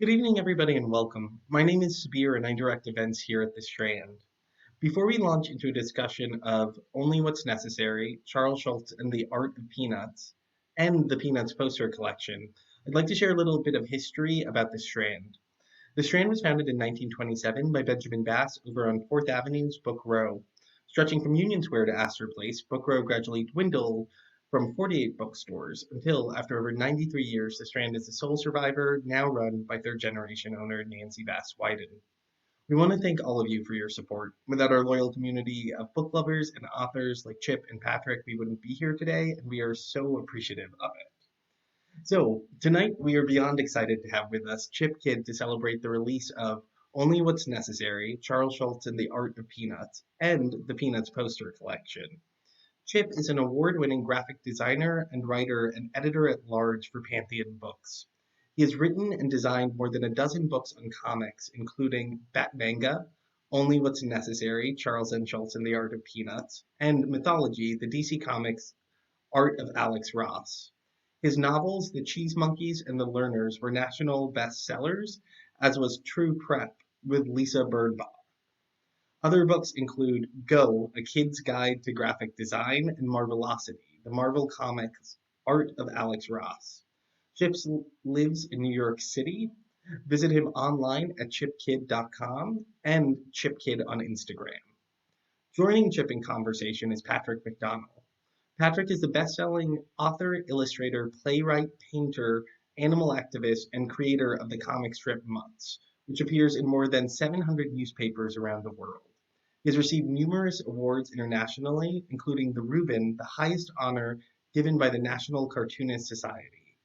Good evening, everybody, and welcome. My name is Spear, and I direct events here at the Strand. Before we launch into a discussion of Only What's Necessary, Charles Schultz and the Art of Peanuts, and the Peanuts poster collection, I'd like to share a little bit of history about the Strand. The Strand was founded in 1927 by Benjamin Bass over on 4th Avenue's Book Row. Stretching from Union Square to Astor Place, Book Row gradually dwindled from 48 bookstores until, after over 93 years, the Strand is the sole survivor, now run by third generation owner Nancy Bass Wyden. We want to thank all of you for your support. Without our loyal community of book lovers and authors like Chip and Patrick, we wouldn't be here today, and we are so appreciative of it. So, tonight we are beyond excited to have with us Chip Kidd to celebrate the release of Only What's Necessary, Charles Schultz and the Art of Peanuts, and the Peanuts poster collection. Chip is an award-winning graphic designer and writer and editor-at-large for Pantheon Books. He has written and designed more than a dozen books on comics, including Batmanga, Only What's Necessary, Charles N. Schultz and the Art of Peanuts, and Mythology, the DC Comics Art of Alex Ross. His novels, The Cheese Monkeys and The Learners, were national bestsellers, as was True Prep with Lisa Birdbaugh. Other books include Go, A Kid's Guide to Graphic Design, and Marvelocity, the Marvel Comics Art of Alex Ross. Chip lives in New York City. Visit him online at chipkid.com and chipkid on Instagram. Joining Chip in conversation is Patrick McDonnell. Patrick is the best-selling author, illustrator, playwright, painter, animal activist, and creator of the comic strip Mutts, which appears in more than 700 newspapers around the world. He has received numerous awards internationally, including the Reuben, the highest honor given by the National Cartoonist Society.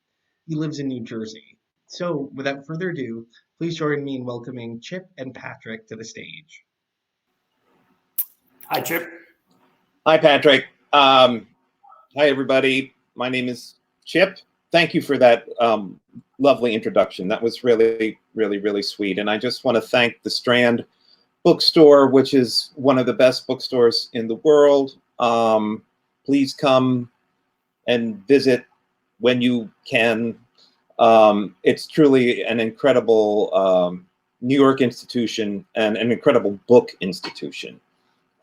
He lives in New Jersey. So, without further ado, please join me in welcoming Chip and Patrick to the stage. Hi, Chip. Hi, Patrick. Hi, everybody. My name is Chip. Thank you for that lovely introduction. That was really, really, really sweet. And I just want to thank the Strand bookstore, which is one of the best bookstores in the world. Please come and visit when you can. It's truly an incredible New York institution and an incredible book institution.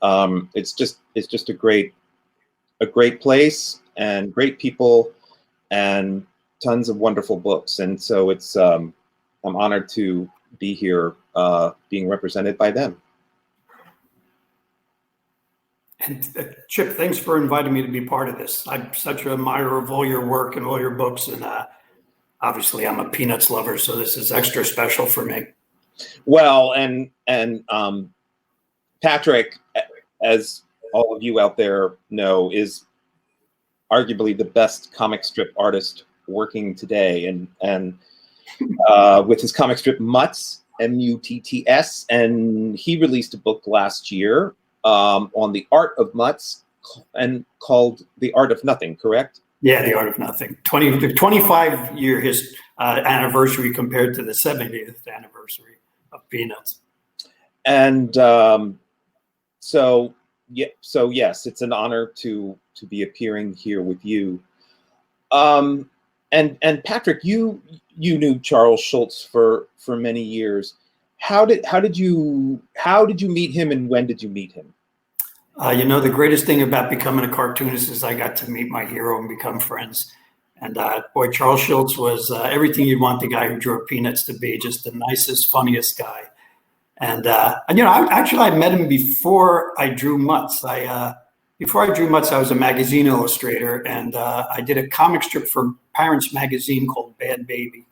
It's just a great place and great people and tons of wonderful books. And so it's I'm honored to be here being represented by them. And Chip, thanks for inviting me to be part of this. I'm such an admirer of all your work and all your books. And obviously I'm a Peanuts lover, so this is extra special for me. Well, and Patrick, as all of you out there know, is arguably the best comic strip artist working today. And with his comic strip Mutts, M-U-T-T-S, and he released a book last year on the art of Mutts and called The Art of Nothing, correct? Yeah, The Art of Nothing. 25-year anniversary compared to the 70th anniversary of Peanuts. And so yes, it's an honor to be appearing here with you. And Patrick, you knew Charles Schultz for many years. How did you meet him, and when did you meet him? The greatest thing about becoming a cartoonist is I got to meet my hero and become friends. And boy, Charles Schultz was everything you'd want the guy who drew Peanuts to be, just the nicest, funniest guy. And I met him before I drew Mutts. Before I drew Mutts, I was a magazine illustrator, and I did a comic strip for Parents Magazine called Bad Baby.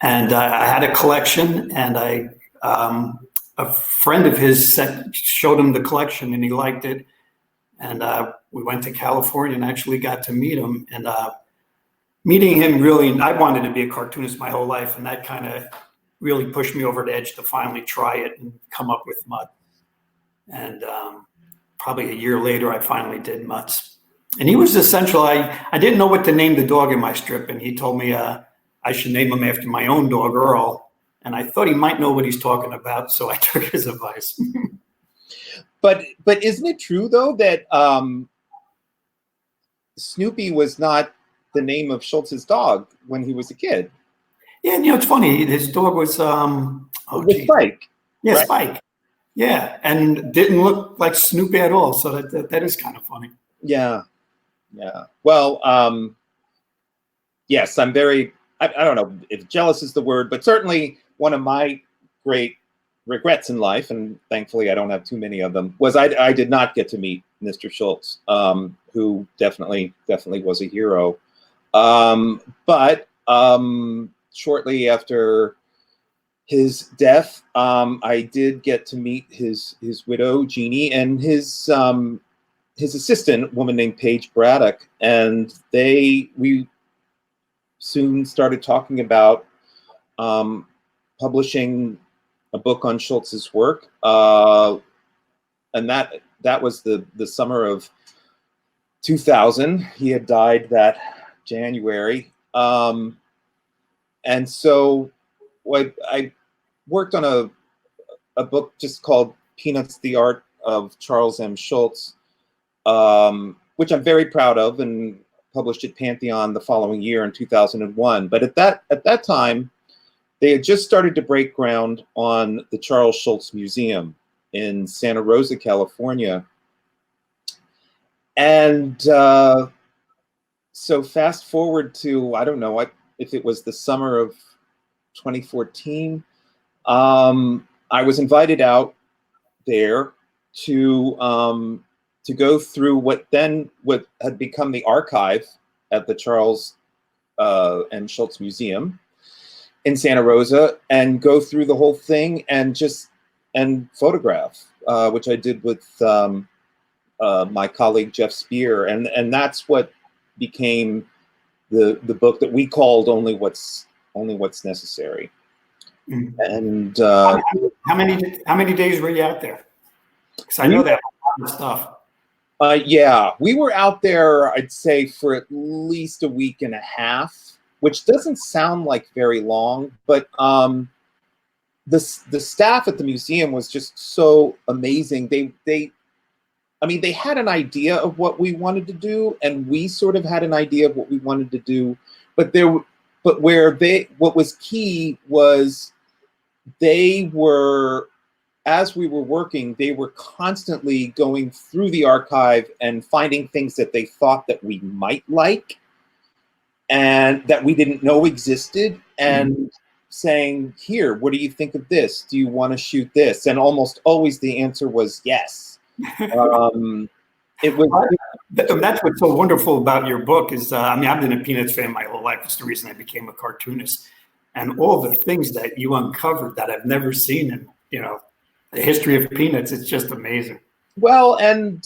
And I had a collection, and a friend of his showed him the collection, and he liked it. And we went to California and actually got to meet him. And meeting him really, I wanted to be a cartoonist my whole life, and that kind of really pushed me over the edge to finally try it and come up with Mutts. And probably a year later, I finally did Mutts. And he was essential. I didn't know what to name the dog in my strip, and he told me I should name him after my own dog, Earl. And I thought he might know what he's talking about, so I took his advice. But isn't it true, though, that Snoopy was not the name of Schultz's dog when he was a kid? Yeah, and it's funny. His dog was Spike. Yeah, Right. Spike. Yeah, and didn't look like Snoopy at all. So that is kind of funny. Yeah. Well, yes, I'm very. I don't know if jealous is the word, but certainly one of my great regrets in life, and thankfully I don't have too many of them, was I did not get to meet Mr. Schultz, who definitely was a hero. But shortly after his death, I did get to meet his widow, Jeannie, and his assistant, a woman named Paige Braddock, and we soon started talking about publishing a book on Schultz's work, and that was the summer of 2000. He had died that January, and so I worked on a book just called Peanuts: The Art of Charles M. Schulz, which I'm very proud of, and published at Pantheon the following year in 2001. But at that time, they had just started to break ground on the Charles Schulz Museum in Santa Rosa, California. And so fast forward to, I don't know if it was the summer of 2014, I was invited out there to go through what had become the archive at the Charles M. Schulz Museum in Santa Rosa, and go through the whole thing and photograph, which I did with my colleague Geoff Spear, and that's what became the book that we called Only What's Necessary. Mm-hmm. And how many days were you out there? Because I know that a lot of stuff. Yeah, we were out there, I'd say, for at least a week and a half, which doesn't sound like very long, but the staff at the museum was just so amazing. They had an idea of what we wanted to do, and we sort of had an idea of what we wanted to do, but what was key was they were, as we were working, they were constantly going through the archive and finding things that they thought that we might like and that we didn't know existed, and saying, here, what do you think of this? Do you want to shoot this? And almost always the answer was yes. That's what's so wonderful about your book is, I've been a Peanuts fan my whole life. It's the reason I became a cartoonist. And all the things that you uncovered that I've never seen in, the history of Peanuts, it's just amazing. Well, and,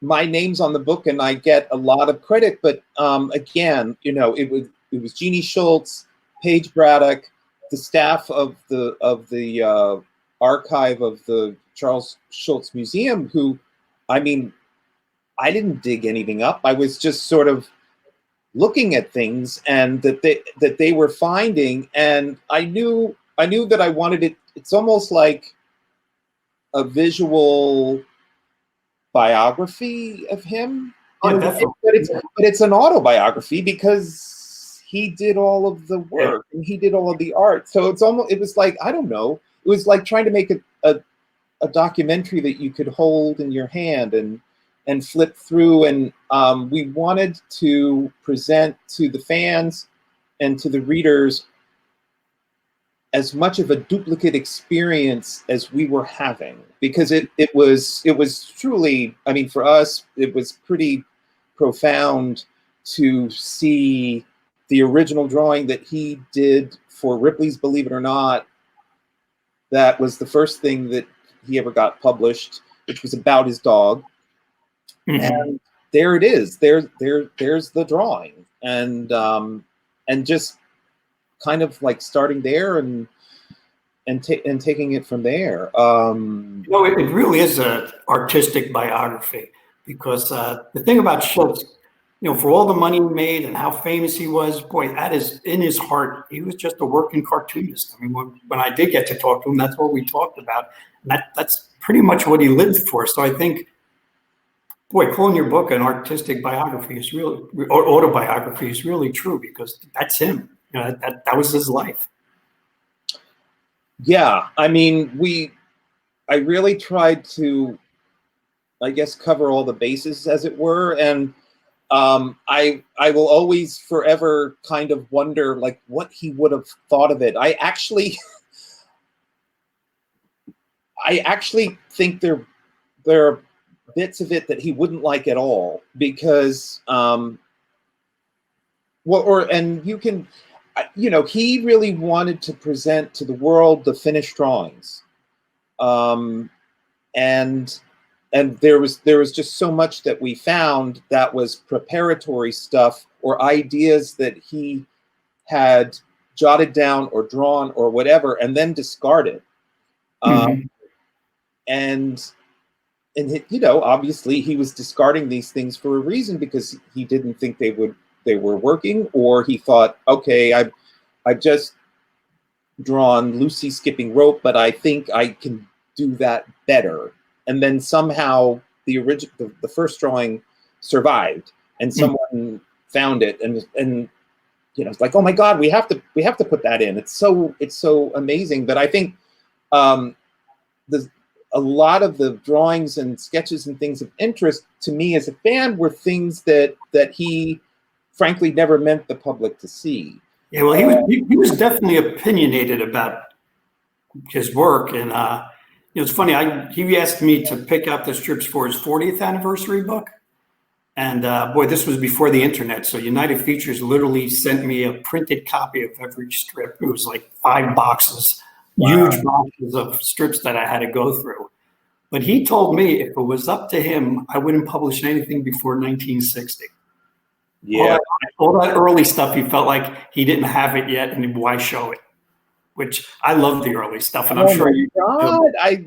my name's on the book and I get a lot of credit, but again, it was Jeannie Schultz, Paige Braddock, the staff of the archive of the Charles Schulz Museum, who, I didn't dig anything up. I was just sort of looking at things and that they were finding, and I knew that I wanted it. It's almost like a visual biography of him, but it's an autobiography because he did all of the work and he did all of the art. So it was like, I don't know, it was like trying to make a documentary that you could hold in your hand and flip through, and we wanted to present to the fans and to the readers as much of a duplicate experience as we were having, because it was truly, for us, it was pretty profound to see the original drawing that he did for Ripley's Believe It or Not. That was the first thing that he ever got published, which was about his dog. Mm-hmm. And there it is. There's the drawing, and just kind of like starting there and taking it from there. It really is an artistic biography, because the thing about Schultz, for all the money he made and how famous he was, boy, that is in his heart. He was just a working cartoonist. When I did get to talk to him, that's what we talked about. And that's pretty much what he lived for. So I think, boy, calling your book an artistic biography is really, or autobiography is really true, because that's him. You know, that was his life. Yeah, I mean, I really tried to, I guess, cover all the bases, as it were, and I will always forever kind of wonder, like, what he would have thought of it. I actually think there are bits of it that he wouldn't like at all, because and you can, you know, he really wanted to present to the world the finished drawings, and there was just so much that we found that was preparatory stuff or ideas that he had jotted down or drawn or whatever, and then discarded. And you know, obviously he was discarding these things for a reason, because he didn't think they were working, or he thought, okay, I've just drawn Lucy skipping rope, but I think I can do that better. And then somehow the first drawing survived, and someone found it, and you know, it's like, oh my God, we have to put that in. It's so amazing. But I think a lot of the drawings and sketches and things of interest to me as a fan were things that he frankly never meant the public to see. Yeah, well, he was definitely opinionated about his work, and it's funny. He asked me to pick out the strips for his 40th anniversary book, and boy, this was before the internet, so United Features literally sent me a printed copy of every strip. It was like 5 boxes. Wow. Huge boxes of strips that I had to go through. But he told me if it was up to him, I wouldn't publish anything before 1960. Yeah. All that early stuff, he felt like he didn't have it yet, and why show it? Which I love the early stuff, and I'm sure you do. I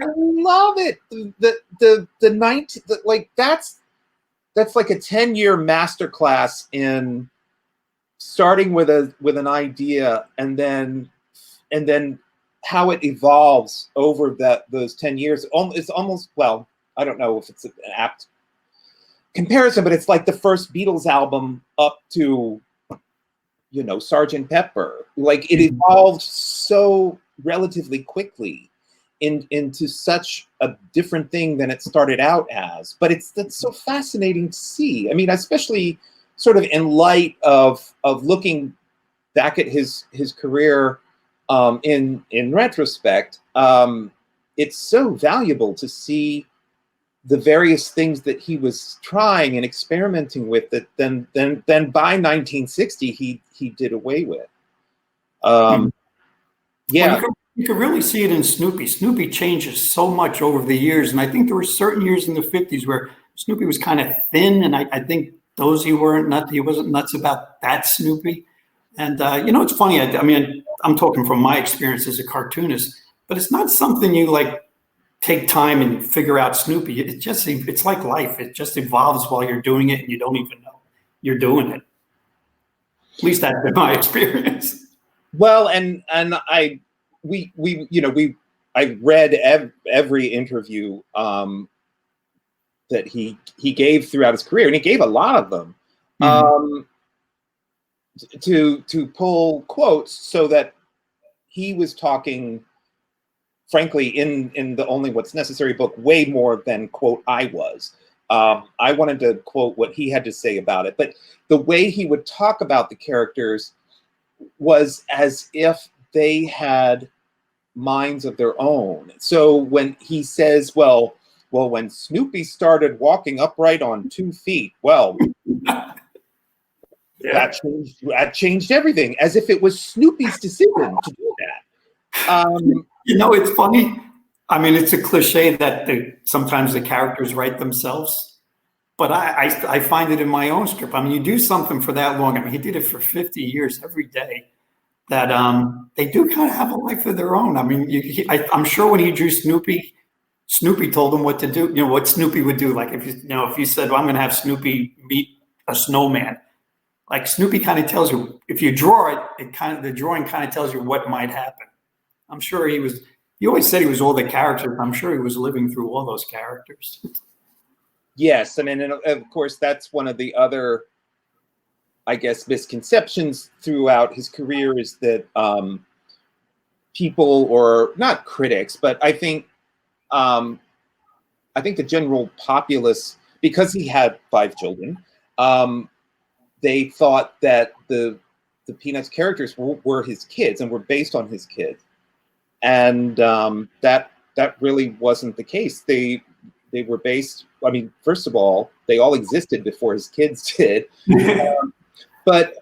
love it. That's like a 10-year masterclass in starting with an idea, and then how it evolves over those 10 years. It's almost, well, I don't know if it's an apt comparison, but it's like the first Beatles album up to, you know, Sgt. Pepper. Like, it evolved so relatively quickly into such a different thing than it started out as. But that's so fascinating to see. I mean, especially sort of in light of looking back at his career in retrospect. It's so valuable to see the various things that he was trying and experimenting with that then by 1960 he did away with. Yeah. Well, you could really see it in Snoopy. Snoopy changes so much over the years, and I think there were certain years in the 50s where Snoopy was kind of thin, and I think he wasn't nuts about that Snoopy. And you know, it's funny. I mean, I'm talking from my experience as a cartoonist, but it's not something you like take time and figure out Snoopy. It's like life. It just evolves while you're doing it, and you don't even know you're doing it. At least that's been my experience. Well, and I read every interview that he gave throughout his career, and he gave a lot of them. To pull quotes, so that he was talking, frankly, in the Only What's Necessary book, way more than, quote, I was. I wanted to quote what he had to say about it. But the way he would talk about the characters was as if they had minds of their own. So when he says, well, when Snoopy started walking upright on 2 feet, well, yeah. that changed everything, as if it was Snoopy's decision to do that. You know, it's funny. I mean, it's a cliche that sometimes the characters write themselves, but I find it in my own script. I mean, you do something for that long. I mean, he did it for 50 years every day. That they do kind of have a life of their own. I mean, I'm sure when he drew Snoopy told him what to do. You know what Snoopy would do. Like if you said, "Well, I'm going to have Snoopy meet a snowman," like Snoopy kind of tells you. If you draw it, the drawing kind of tells you what might happen. I'm sure he was. He always said he was all the characters. I'm sure he was living through all those characters. Yes, I mean, and of course, that's one of the other, I guess, misconceptions throughout his career is that people, or not critics, but I think the general populace, because he had 5 children, they thought that the Peanuts characters were his kids and were based on his kids, and that really wasn't the case. They were based. I mean, first of all, they all existed before his kids did, but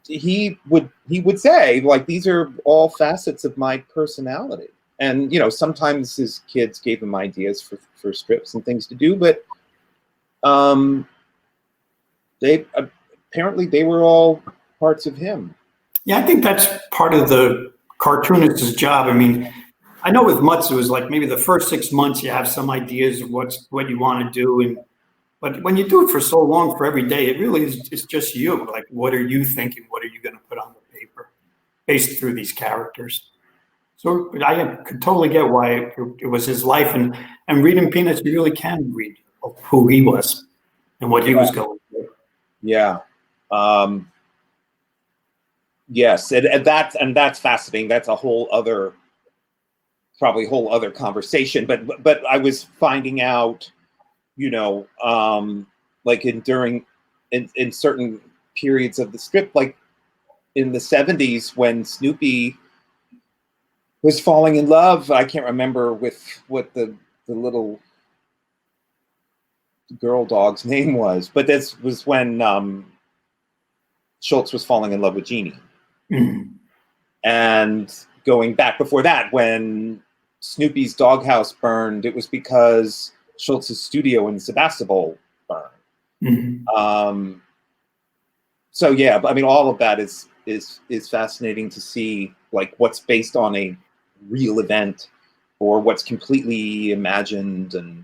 he would say, like, these are all facets of my personality. And, you know, sometimes his kids gave him ideas for strips and things to do, but they were all parts of him. Yeah, I think that's part of the cartoonist's job. I mean, I know with Mutz, it was like maybe the first 6 months you have some ideas of what you want to do, but when you do it for so long, for every day, it really is, it's just you. Like, what are you thinking? What are you going to put on the paper based through these characters? So I could totally get why it was his life, and reading Peanuts, you really can read who he was and what he was going through. Yeah. Yes, and that's fascinating. That's a whole other conversation. But I was finding out, you know, like in certain periods of the strip, like in the 70s when Snoopy was falling in love. I can't remember with what the little girl dog's name was, but this was when Schultz was falling in love with Jeannie. Mm-hmm. And going back before that, when Snoopy's doghouse burned, it was because Schultz's studio in Sebastopol burned. Mm-hmm. So yeah, I mean, all of that is fascinating to see, like, what's based on a real event or what's completely imagined. And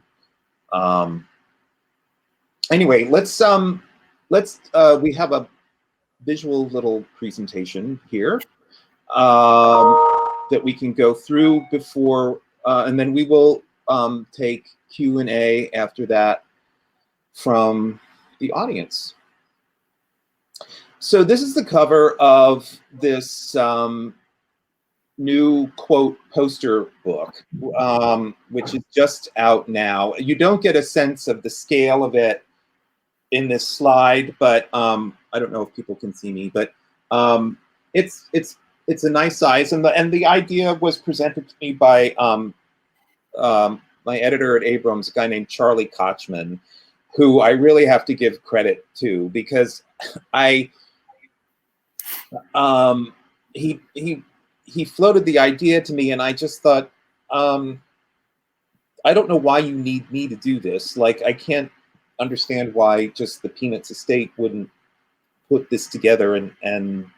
anyway, let's we have a visual little presentation here that we can go through before, and then we will take Q&A after that from the audience. So this is the cover of this new quote poster book, which is just out now. You don't get a sense of the scale of it in this slide, but I don't know if people can see me, but it's a nice size, and the idea was presented to me by my editor at Abrams, a guy named Charlie Kochman, who I really have to give credit to, because he floated the idea to me, and I just thought, I don't know why you need me to do this. Like, I can't understand why just the Peanuts estate wouldn't put this together and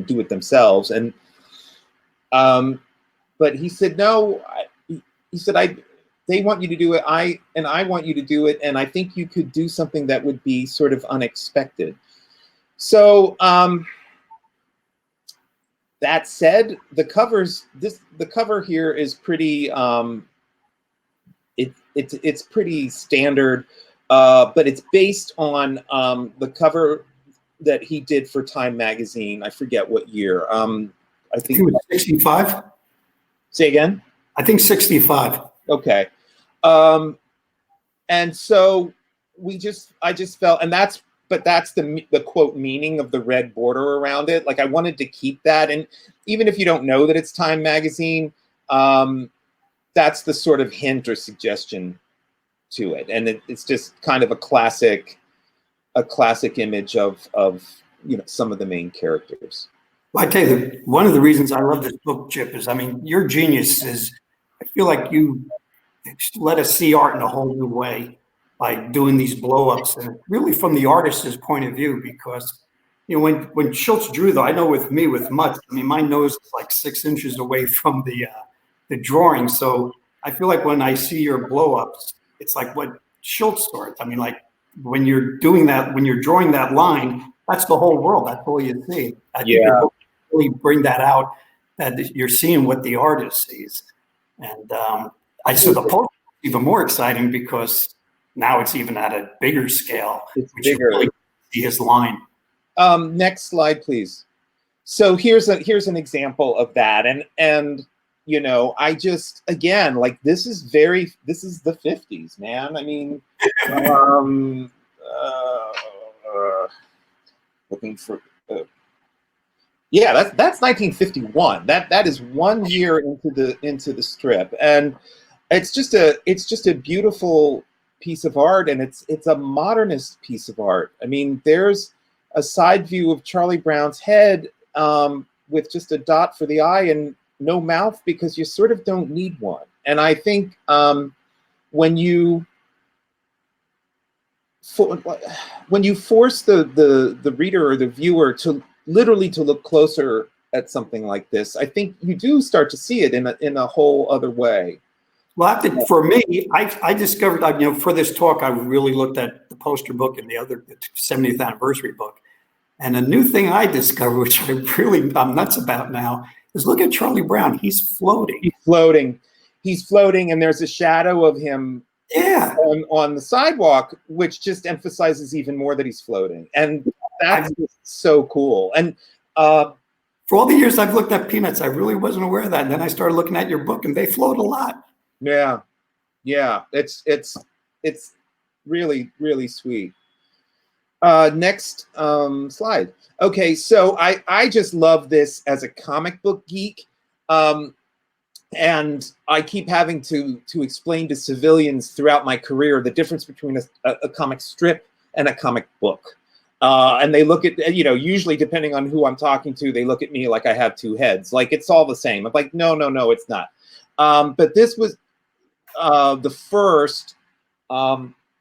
do it themselves. And but he said, no. He said, they want you to do it. I want you to do it, and I think you could do something that would be sort of unexpected. So that said, the cover here is pretty it's pretty standard, but it's based on the cover that he did for Time magazine. I forget what year. I think it was 65. Say again? I think 65. Okay. And so I just felt, and that's the quote meaning of the red border around it. Like, I wanted to keep that. And even if you don't know that it's Time magazine, that's the sort of hint or suggestion to it. And it's just kind of a classic image of you know, some of the main characters. Well, I tell you, one of the reasons I love this book, Chip, is, I mean, your genius is, I feel like you let us see art in a whole new way by doing these blow-ups, and really from the artist's point of view, because, you know, when Schultz drew, though, I know with me, with Mutz, I mean, my nose is like 6 inches away from the drawing, so I feel like when I see your blow-ups, it's like what Schultz starts. I mean, like, when you're doing that, when you're drawing that line, that's the whole world. That's all you see. I think your book really bring that out, that you're seeing what the artist sees. And I said the poster is even more exciting because now it's even at a bigger scale, It's which bigger. you really see his line. Next slide, please. So here's an example of that, and you know, I just, again, like, this is the 50s, man. I mean, looking for, yeah, that's 1951. That is 1 year into the strip, and it's just a beautiful piece of art, and it's a modernist piece of art. I mean, there's a side view of Charlie Brown's head with just a dot for the eye and no mouth, because you sort of don't need one. And I think when you force the reader or the viewer to literally to look closer at something like this, I think you do start to see it in a whole other way. Well, for me, I discovered, you know, for this talk, I really looked at the poster book and the 70th anniversary book. And a new thing I discovered, which I'm nuts about now, is look at Charlie Brown. He's floating. He's floating, and there's a shadow of him on the sidewalk, which just emphasizes even more that he's floating. And that's just so cool. And for all the years I've looked at Peanuts, I really wasn't aware of that. And then I started looking at your book, and they float a lot. Yeah. It's really, really sweet. Next slide. Okay, so I just love this as a comic book geek. And I keep having to explain to civilians throughout my career the difference between a comic strip and a comic book. And they look at, you know, usually depending on who I'm talking to, they look at me like I have two heads. Like, it's all the same. I'm like, no, it's not. But this was the first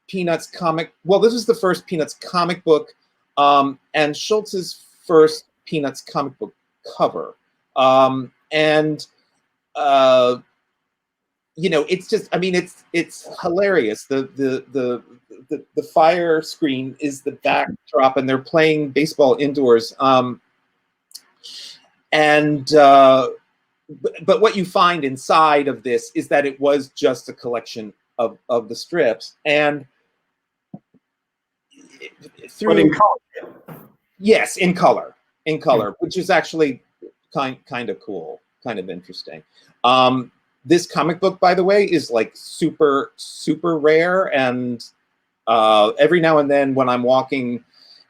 Peanuts comic. Well, this was the first Peanuts comic book, and Schultz's first Peanuts comic book cover. You know, it's just, I mean, it's hilarious. The fire screen is the backdrop, and they're playing baseball indoors. But what you find inside of this is that it was just a collection of the strips, and through But in color. Yes, in color, which is actually kind of cool, kind of interesting. This comic book, by the way, is like super rare, and every now and then when I'm walking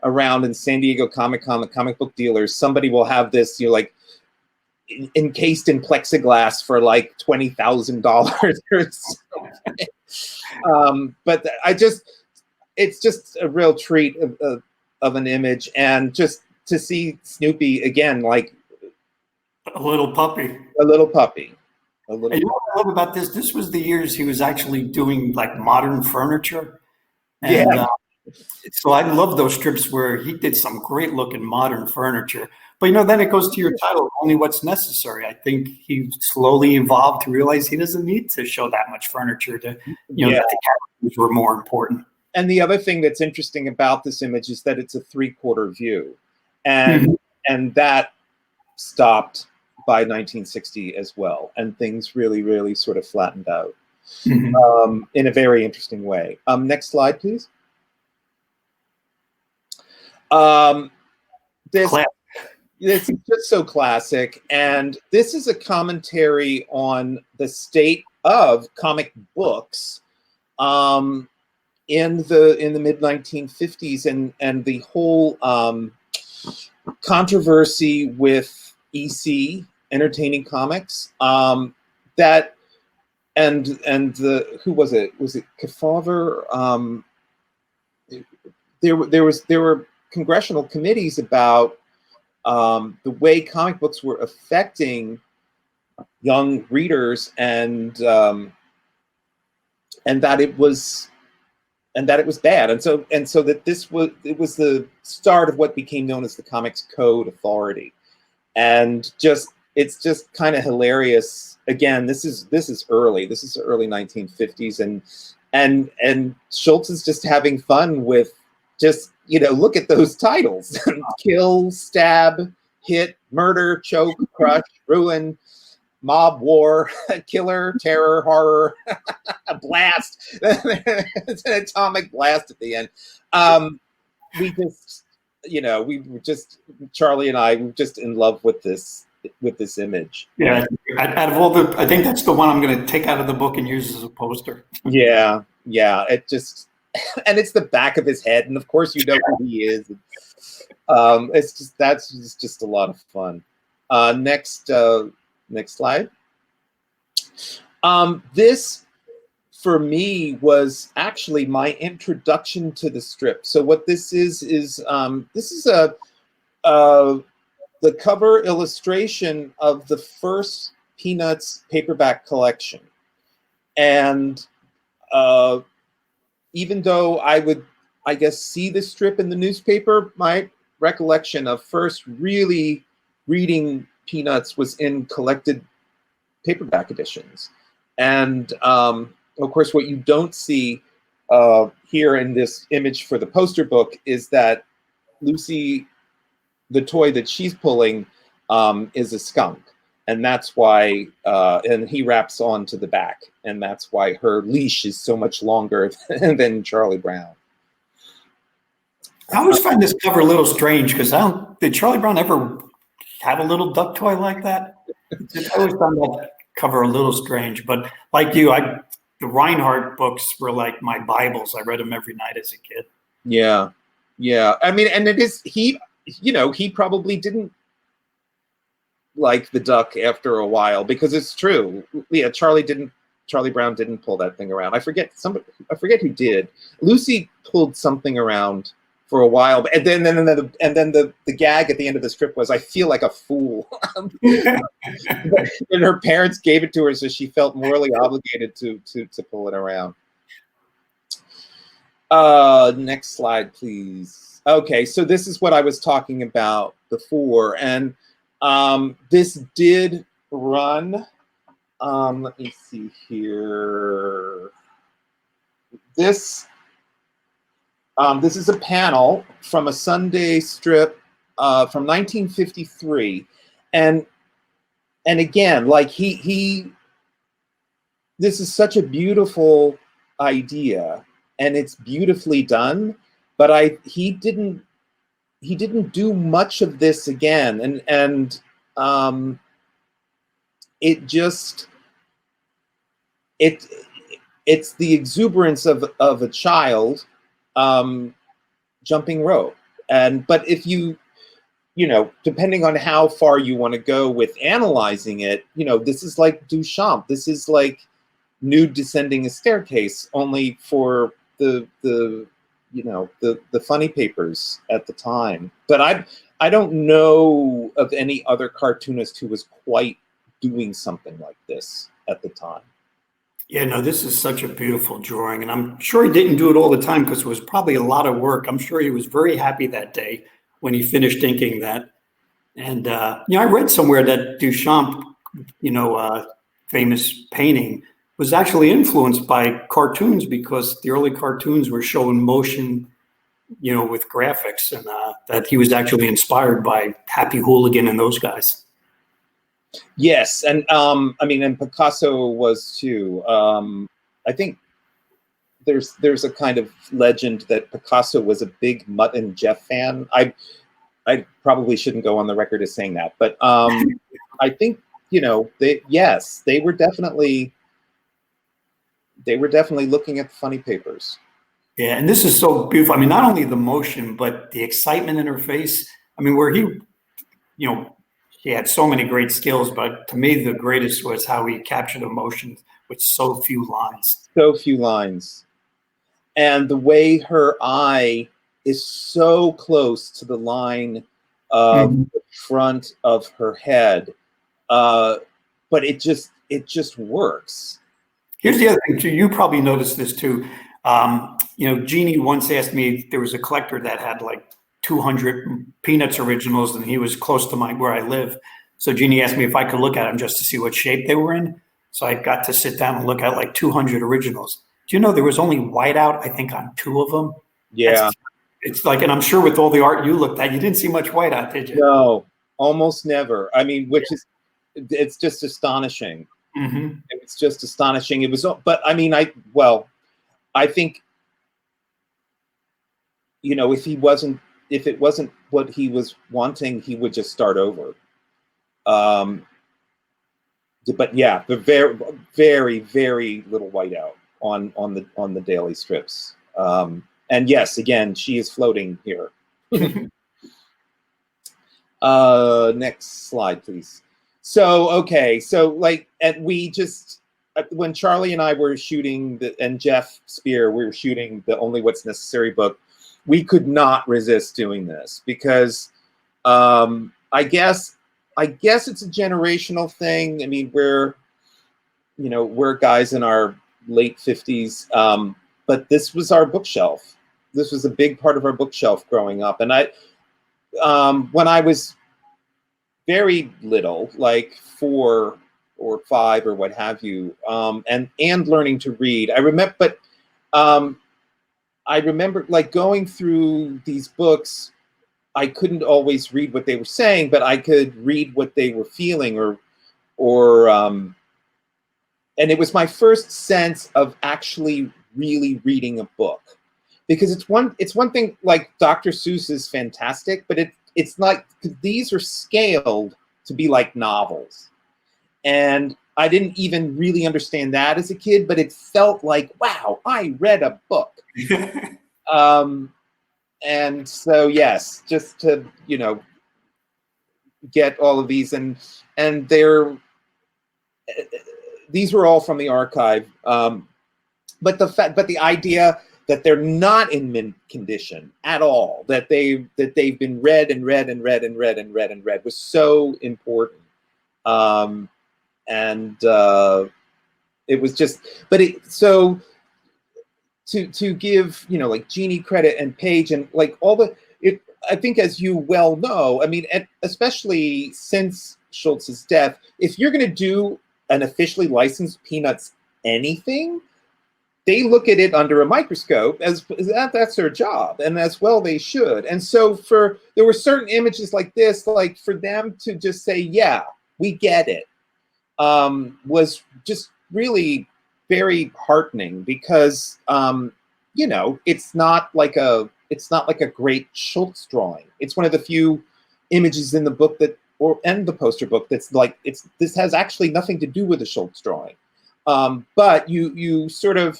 around in San Diego Comic-Con, the comic book dealers, somebody will have this, you know, like encased in plexiglass for like $20,000 or something. But it's just a real treat of an image, and just to see Snoopy again, like a little puppy. And you know what I love about this? This was the years he was actually doing like modern furniture. And so I love those strips where he did some great looking modern furniture. But, you know, then it goes to your title, Only What's Necessary. I think he slowly evolved to realize he doesn't need to show that much furniture to, you know, that the characters were more important. And the other thing that's interesting about this image is that it's a 3/4 view. And that stopped by 1960 as well. And things really, really sort of flattened out in a very interesting way. Next slide, please. This is just so classic, and this is a commentary on the state of comic books in the mid 1950s, and the whole controversy with EC, Entertaining Comics, that and the, who was it? Was it Kefauver? There were congressional committees about the way comic books were affecting young readers, and that it was bad, and so that it was the start of what became known as the Comics Code Authority, and it's just kind of hilarious. Again, this is early 1950s, and Schultz is just having fun with just, you know, look at those titles: kill, stab, hit, murder, choke, crush, ruin. mob war, killer, terror, horror, blast. It's an atomic blast at the end. We just, we were just, Charlie and I were just in love with this image. Yeah, out of all I think that's the one I'm going to take out of the book and use as a poster. Yeah, it just, and it's the back of his head, and of course you know who he is. That's just a lot of fun. Next slide. This, for me, was actually my introduction to the strip. So what this is this is the cover illustration of the first Peanuts paperback collection. And even though I would, I guess, see the strip in the newspaper, my recollection of first really reading Peanuts was in collected paperback editions. And of course, what you don't see here in this image for the poster book is that Lucy, the toy that she's pulling, is a skunk. And that's why, and he wraps on to the back. And that's why her leash is so much longer than Charlie Brown. I always find this cover a little strange because did Charlie Brown ever have a little duck toy like that? I always found that cover a little strange. But like you, the Reinhardt books were like my Bibles. I read them every night as a kid. Yeah. I mean, and it is, he probably didn't like the duck after a while, because it's true. Yeah, Charlie Brown didn't pull that thing around. I forget who did. Lucy pulled something around for a while, and then the gag at the end of the strip was, I feel like a fool. And her parents gave it to her, so she felt morally obligated to pull it around. Next slide, please. Okay, so this is what I was talking about before, and this did run. Let me see here. This is a panel from a Sunday strip from 1953, and again, like he this is such a beautiful idea, and it's beautifully done, but he didn't do much of this again, and it just it's the exuberance of a child jumping rope. But if you depending on how far you want to go with analyzing it, this is like Duchamp. This is like Nude Descending a Staircase, only for the funny papers at the time. But I don't know of any other cartoonist who was quite doing something like this at the time. Yeah, no, this is such a beautiful drawing, and I'm sure he didn't do it all the time because it was probably a lot of work. I'm sure he was very happy that day when he finished inking that. And I read somewhere that Duchamp, famous painting, was actually influenced by cartoons, because the early cartoons were showing motion, with graphics, and that he was actually inspired by Happy Hooligan and those guys. Yes, and and Picasso was too. I think there's a kind of legend that Picasso was a big Mutt and Jeff fan. I probably shouldn't go on the record as saying that, but I think they were definitely looking at the funny papers. Yeah, and this is so beautiful. I mean, not only the motion, but the excitement in her face. I mean, where he had so many great skills, but to me, the greatest was how he captured emotion with so few lines. So few lines. And the way her eye is so close to the line of the front of her head. But it just works. Here's the other thing too. You probably noticed this too. Jeannie once asked me, there was a collector that had like 200 Peanuts originals, and he was close to where I live. So Jeannie asked me if I could look at them just to see what shape they were in. So I got to sit down and look at like 200 originals. Do you know there was only whiteout, I think, on 2 of them? Yeah. It's like, and I'm sure with all the art you looked at, you didn't see much whiteout, did you? No, almost never. I mean, which is it's just astonishing. Mm-hmm. It's just astonishing. It was, but I mean, I think, you know, if it wasn't what he was wanting, he would just start over. But yeah, the very, very, very little whiteout on the daily strips. And yes, again, she is floating here. Next slide, please. So, okay, so like, when Charlie and I were shooting and Geoff Spear, we were shooting the Only What's Necessary book, we could not resist doing this because I guess it's a generational thing. I mean, we're guys in our late 50s, but this was our bookshelf. This was a big part of our bookshelf growing up. And when I was very little, like 4 or 5 or what have you, and learning to read, I remember like going through these books. I couldn't always read what they were saying, but I could read what they were feeling, and it was my first sense of actually really reading a book, because it's one thing, like Dr. Seuss is fantastic, but it's like, these are scaled to be like novels, and I didn't even really understand that as a kid, but it felt like, wow, I read a book. And so, yes, just to, get all of these, and these were all from the archive. But the idea that they're not in mint condition at all, that they've been read and read and read and read and read and read was so important. It was just, so to give, like Jeannie credit and Paige and like I think, as you well know, I mean, especially since Schultz's death, if you're going to do an officially licensed Peanuts anything, they look at it under a microscope, as that's their job, and as well they should. And so there were certain images like this, like for them to just say, yeah, we get it, was just really very heartening, because it's not like a great Schultz drawing. It's one of the few images in the book and the poster book that's like, this has actually nothing to do with the Schultz drawing. But you sort of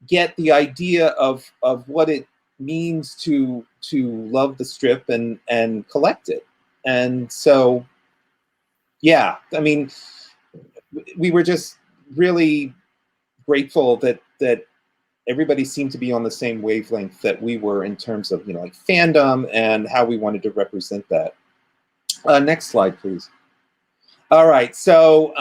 get the idea of what it means to love the strip and collect it. And so, yeah, I mean, we were just really grateful that everybody seemed to be on the same wavelength that we were in terms of, like fandom and how we wanted to represent that. Next slide, please. All right, so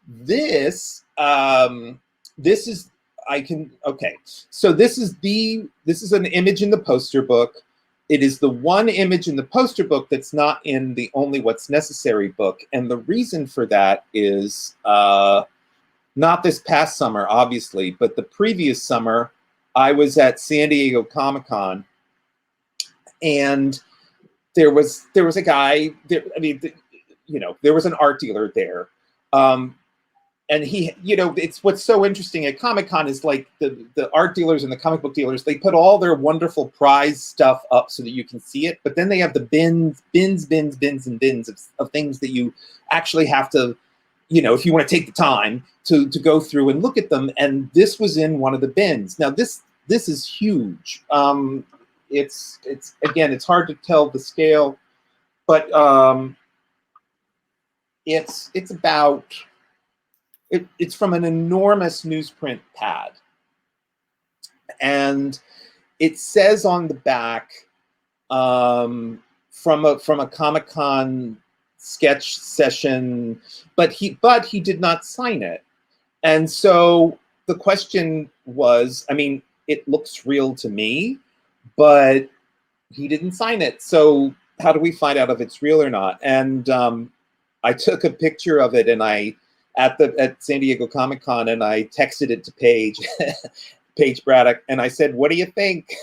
this is, okay. So this is an image in the poster book. It is the one image in the poster book that's not in the Only What's Necessary book. And the reason for that is not this past summer, obviously, but the previous summer, I was at San Diego Comic-Con, and there was a guy there. I mean, there was an art dealer there. And he, it's what's so interesting at Comic-Con is like the art dealers and the comic book dealers, they put all their wonderful prize stuff up so that you can see it. But then they have the bins and bins of things that you actually have to, if you want to take the time to go through and look at them. And this was in one of the bins. Now this is huge. It's again, it's hard to tell the scale, but it's about, it's from an enormous newsprint pad. And it says on the back, from a Comic-Con sketch session, but he did not sign it. And so the question was, I mean, it looks real to me, but he didn't sign it. So how do we find out if it's real or not? And I took a picture of it, and at San Diego Comic-Con, and I texted it to Paige, Paige Braddock, and I said, "What do you think?"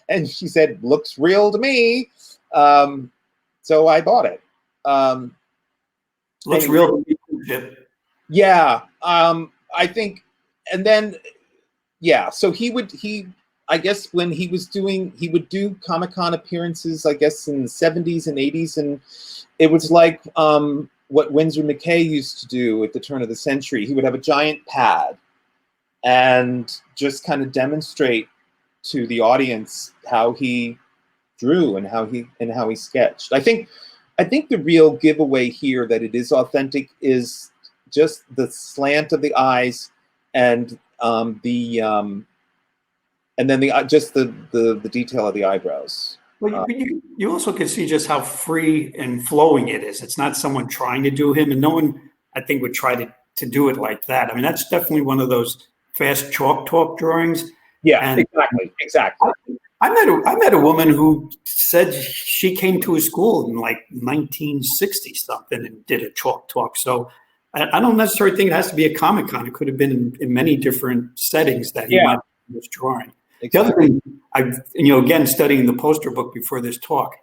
And she said, "Looks real to me." So I bought it. Looks real Chip. Yeah, I think, and then yeah, so I guess when he would do Comic-Con appearances, I guess in the 70s and 80s, and it was like what Winsor McCay used to do at the turn of the century. He would have a giant pad and just kind of demonstrate to the audience how he drew and how he sketched. I think the real giveaway here that it is authentic is just the slant of the eyes and then just the detail of the eyebrows. Well, you also can see just how free and flowing it is. It's not someone trying to do him, and no one, I think, would try to do it like that. I mean, that's definitely one of those fast chalk talk drawings. Yeah, and exactly. I met a woman who said she came to a school in like 1960 something and did a chalk talk. So I don't necessarily think it has to be a Comic-Con. It could have been in many different settings that he might be was drawing. Exactly. The other thing, again, studying the poster book before this talk,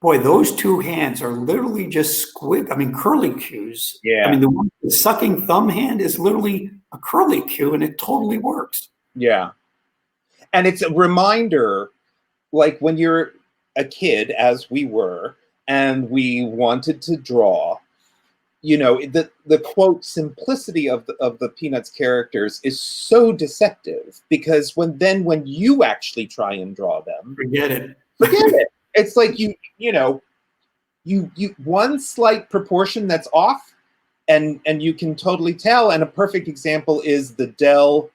boy, those two hands are literally just curlicues. Yeah. I mean, the sucking thumb hand is literally a curlicue, and it totally works. Yeah. And it's a reminder, like when you're a kid, as we were, and we wanted to draw, the quote simplicity of the Peanuts characters is so deceptive, because when you actually try and draw them, forget it. It's like you one slight proportion that's off, and you can totally tell. And a perfect example is the Dell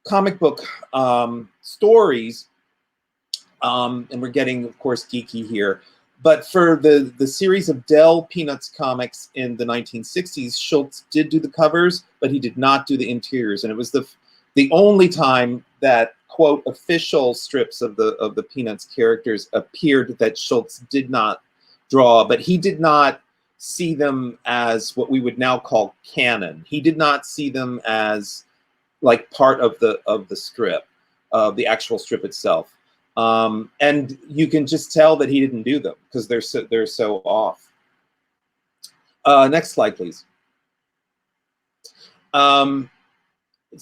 comic book stories, and we're getting, of course, geeky here. But for the series of Dell Peanuts comics in the 1960s, Schultz did do the covers, but he did not do the interiors. And it was the only time that, quote, official strips of the Peanuts characters appeared that Schultz did not draw. But he did not see them as what we would now call canon. He did not see them as like part of the strip, the actual strip itself. And you can just tell that he didn't do them because they're so off. Next slide, please.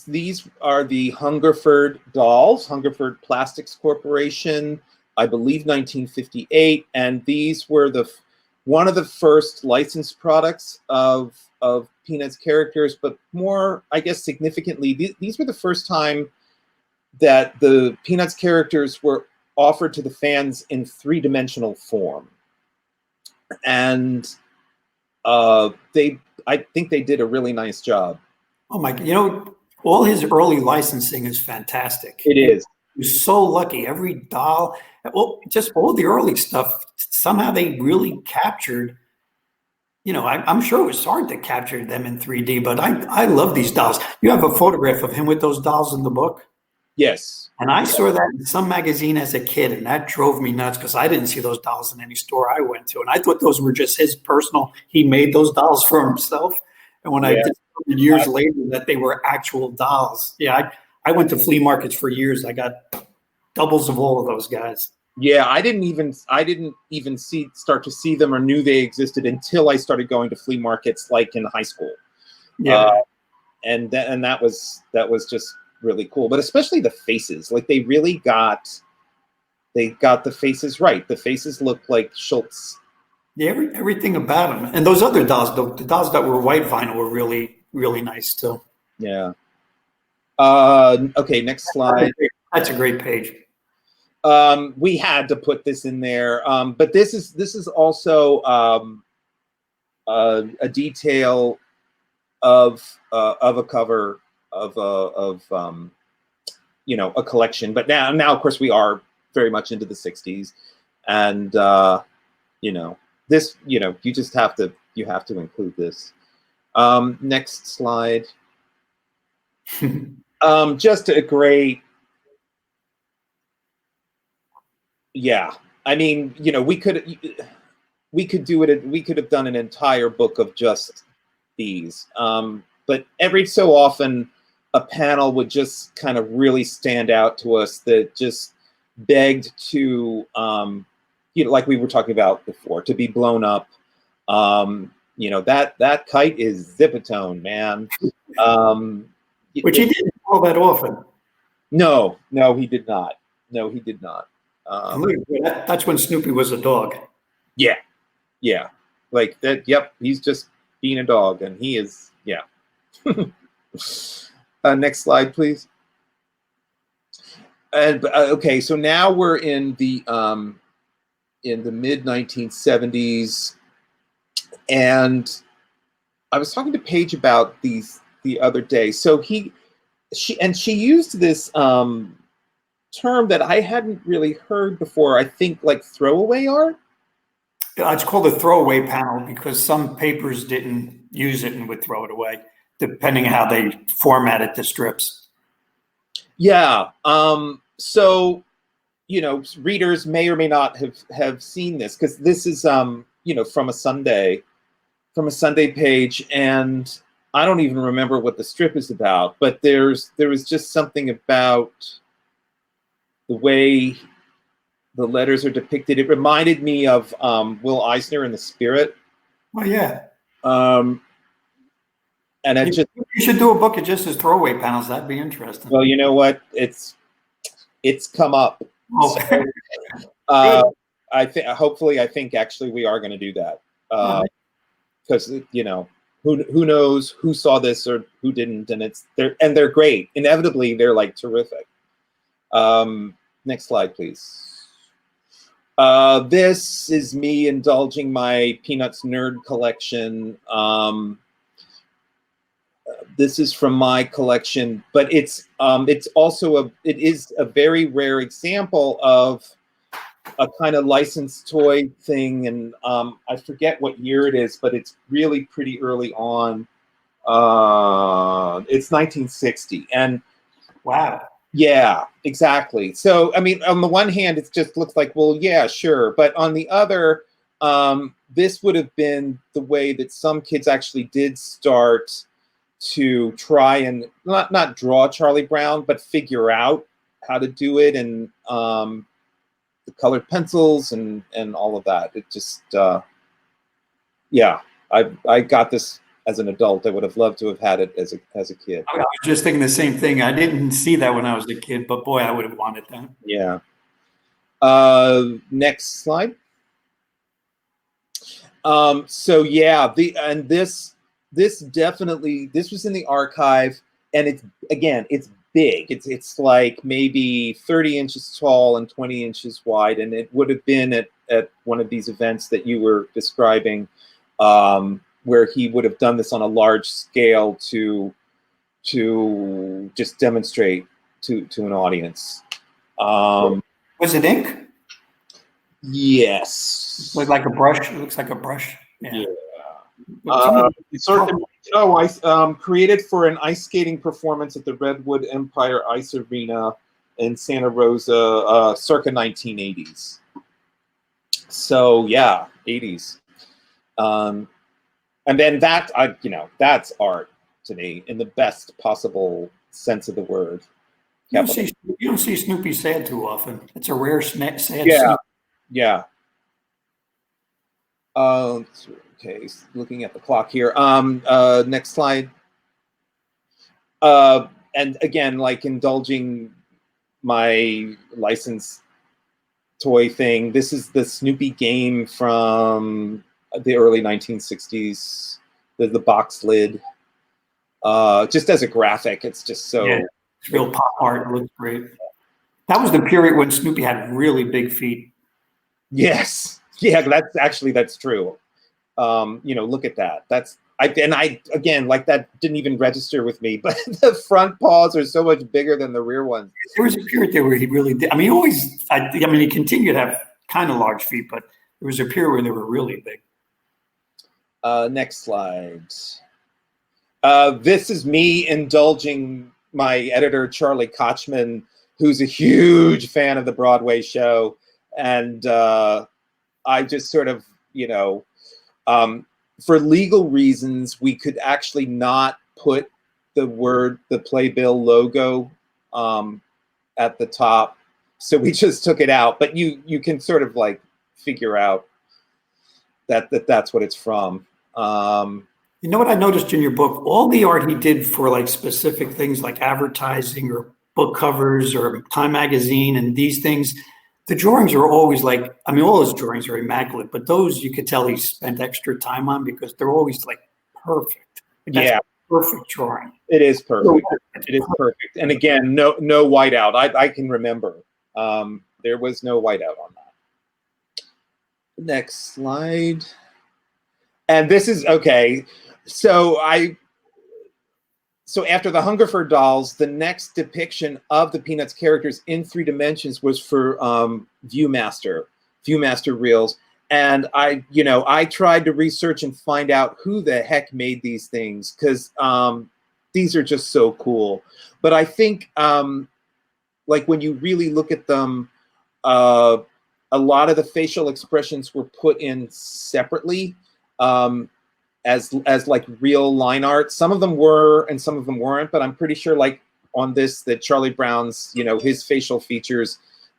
These are the Hungerford dolls, Hungerford Plastics Corporation, I believe 1958, and these were one of the first licensed products of Peanuts characters, but more, I guess, significantly, these were the first time that the Peanuts characters were offered to the fans in three-dimensional form. And I think they did a really nice job. Oh my, all his early licensing is fantastic. It is. He was so lucky. Every doll, just all the early stuff, somehow they really captured, I'm sure it was hard to capture them in 3D, but I love these dolls. You have a photograph of him with those dolls in the book? Yes. And I saw that in some magazine as a kid, and that drove me nuts because I didn't see those dolls in any store I went to. And I thought those were just his personal, he made those dolls for himself. And when I discovered years later that they were actual dolls, I went to flea markets for years. I got doubles of all of those guys. Yeah, I didn't even start to see them or knew they existed until I started going to flea markets like in high school. Yeah. And that was just really cool, but especially the faces. Like they got the faces right. The faces look like Schultz. Yeah, everything about him. And those other dolls, the dolls that were white vinyl were really, really nice too. Yeah. Okay, next slide. That's a great page. We had to put this in there, but this is also a detail of a cover of a collection. But now of course we are very much into the 60s, and this you just have to include this. Next slide. Just a great. Yeah, I mean, we could do it. We could have done an entire book of just these. But every so often, a panel would just kind of really stand out to us that just begged to, like we were talking about before, to be blown up. You know, that kite is Zipatone, man. Which he didn't call that often. No, he did not. No, he did not. That's when Snoopy was a dog. Yeah, like that. Yep, he's just being a dog, and he is. Yeah. Next slide, please. And okay, so now we're in the mid 1970s, and I was talking to Paige about these the other day. So she used this term that I hadn't really heard before. I think like throwaway art. It's called a throwaway panel because some papers didn't use it and would throw it away, depending on how they formatted the strips. Yeah. So, you know, readers may or may not have seen this, because this is you know, from a Sunday page, and I don't even remember what the strip is about, but there was just something about the way the letters are depicted. It reminded me of Will Eisner in The Spirit. Oh yeah. And I you should do a book of just as throwaway panels. That'd be interesting. Well, you know what? It's come up. Okay. So, I think actually we are going to do that. Because you know, who knows who saw this or who didn't, and they're great. Inevitably, they're like terrific. Next slide, please. This is me indulging my Peanuts nerd collection. This is from my collection, but it's also it is a very rare example of a kind of licensed toy thing, and I forget what year it is, but it's really pretty early on. It's 1960, and wow. Yeah, exactly. So, I mean, on the one hand, it just looks like, well, yeah, sure. But on the other, this would have been the way that some kids actually did start to try and not draw Charlie Brown, but figure out how to do it, and the colored pencils and all of that. It just, yeah, I got this as an adult. I would have loved to have had it as a kid. I was just thinking the same thing. I didn't see that when I was a kid, but boy, I would have wanted that. Yeah. Next slide. So yeah, this definitely, this was in the archive, and it's big. It's like maybe 30 inches tall and 20 inches wide, and it would have been at one of these events that you were describing, where he would have done this on a large scale to just demonstrate to an audience. Was it ink? Yes. Like a brush. It looks like a brush. Yeah. Created for an ice skating performance at the Redwood Empire Ice Arena in Santa Rosa, circa 1980s. So yeah, 80s. And then that, that's art to me in the best possible sense of the word. You don't see Snoopy sad too often. It's a rare sad. Yeah, yeah. Okay, looking at the clock here. Next slide. And again, like indulging my licensed toy thing. This is the Snoopy Game from the early 1960s. The box lid. Just as a graphic, it's just so. Yeah, it's real pop art. It looks great. That was the period when Snoopy had really big feet. Yes. Yeah, that's true. Look at that. Again, like that didn't even register with me, but the front paws are so much bigger than the rear ones. There was a period there where he really did. I mean, he continued to have kind of large feet, but there was a period where they were really big. Next slide. This is me indulging my editor, Charlie Kochman, who's a huge fan of the Broadway show. And I just sort of, for legal reasons, we could actually not put the Playbill logo at the top. So we just took it out. But you can sort of like figure out that's what it's from. You know what I noticed in your book? All the art he did for like specific things like advertising or book covers or Time magazine and these things, the drawings are always like, I mean, all his drawings are immaculate, but those you could tell he spent extra time on because they're always like perfect. That's Yeah, perfect drawing. it is perfect. It is perfect. And again, no whiteout. I can remember. There was no whiteout on that. Next slide. And this is okay. So after the Hungerford dolls, the next depiction of the Peanuts characters in 3 dimensions was for Viewmaster reels. And I tried to research and find out who the heck made these things, because these are just so cool. But I think like when you really look at them, a lot of the facial expressions were put in separately. As like real line art. Some of them were and some of them weren't, but I'm pretty sure like on this that Charlie Brown's, his facial features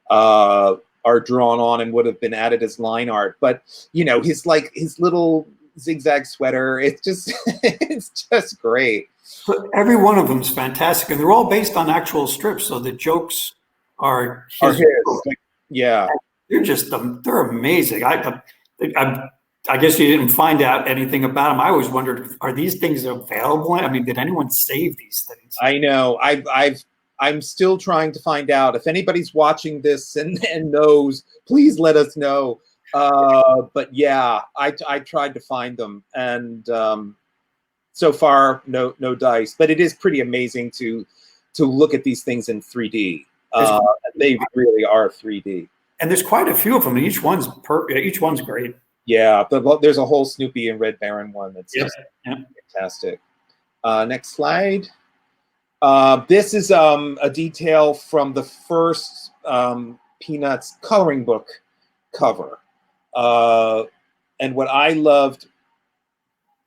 are drawn on and would have been added as line art. But his little zigzag sweater, it's just great. But every one of them is fantastic, and they're all based on actual strips, so the jokes are his. Yeah. They're amazing. I guess you didn't find out anything about them. I always wondered, are these things available? I mean, did anyone save these things? I know. I'm still trying to find out. If anybody's watching this and knows, please let us know. But yeah, I tried to find them, and so far no dice. But it is pretty amazing to look at these things in 3D. They really are 3D. And there's quite a few of them. And each one's great. Yeah, but there's a whole Snoopy and Red Baron one that's just fantastic. Next slide. This is a detail from the first Peanuts coloring book cover. And what I loved,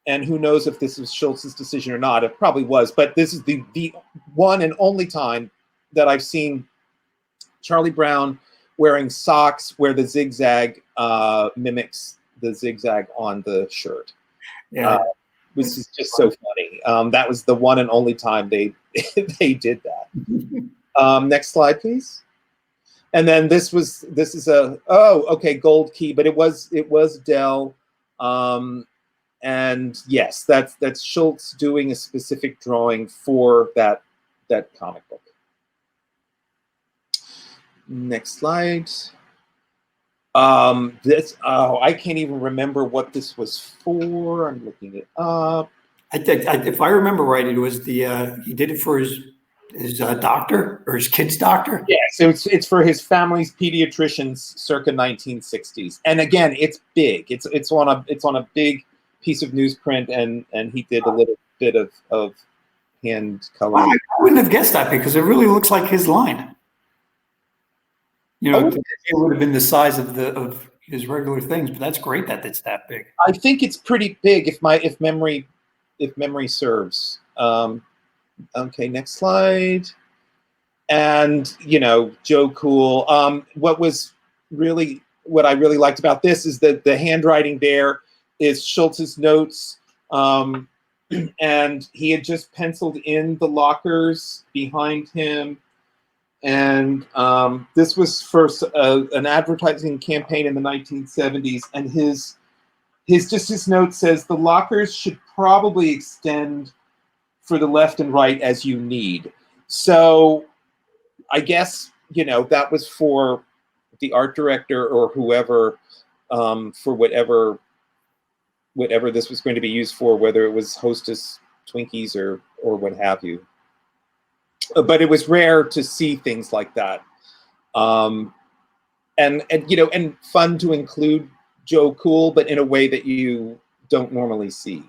and who knows if this was Schultz's decision or not, it probably was, but this is the one and only time that I've seen Charlie Brown wearing socks where the zigzag mimics the zigzag on the shirt. Yeah, which is just so funny. That was the one and only time they did that. Next slide, please. And then this is gold key, but it was Dell. And yes, that's Schultz doing a specific drawing for that comic book. Next slide. I can't even remember what this was for. I'm looking it up. I think if I remember right, it was he did it for his doctor or his kid's doctor. Yes, it's for his family's pediatricians circa 1960s. And again, it's big. It's on a big piece of newsprint, and he did a little bit of hand coloring. Wow, I wouldn't have guessed that because it really looks like his line. It would have been the size of his regular things, but that's great that it's that big. I think it's pretty big if memory serves. Okay, next slide. And Joe Cool. What I really liked about this is that the handwriting there is Schultz's notes, and he had just penciled in the lockers behind him. And this was for an advertising campaign in the 1970s, and his note says the lockers should probably extend for the left and right as you need. So I guess that was for the art director or whoever, for whatever this was going to be used for, whether it was Hostess Twinkies or what have you. But it was rare to see things like that, and fun to include Joe Cool, but in a way that you don't normally see.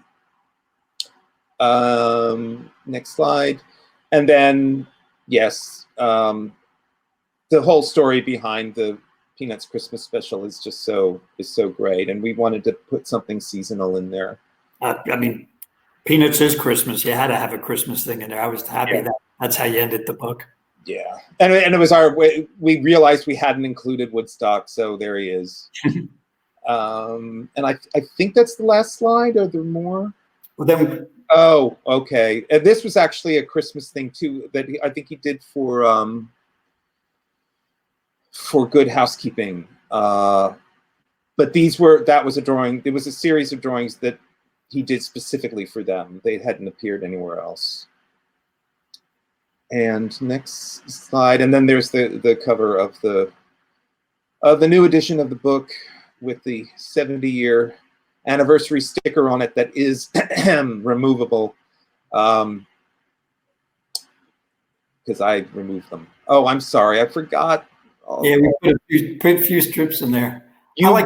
Next slide, and then yes, the whole story behind the Peanuts Christmas special is so great, and we wanted to put something seasonal in there. Peanuts is Christmas. You had to have a Christmas thing in there. I was happy that's how you ended the book. Yeah, and it was we realized we hadn't included Woodstock, so there he is. And I think that's the last slide. Are there more? Well, then, oh, okay. And this was actually a Christmas thing too that I think he did for Good Housekeeping. But that was a drawing. It was a series of drawings that he did specifically for them. They hadn't appeared anywhere else. And next slide, and then there's the cover of the new edition of the book with the 70-year anniversary sticker on it that is removable, because I removed them. Oh, I'm sorry, I forgot. Oh. Yeah, we put a few strips in there. Go. I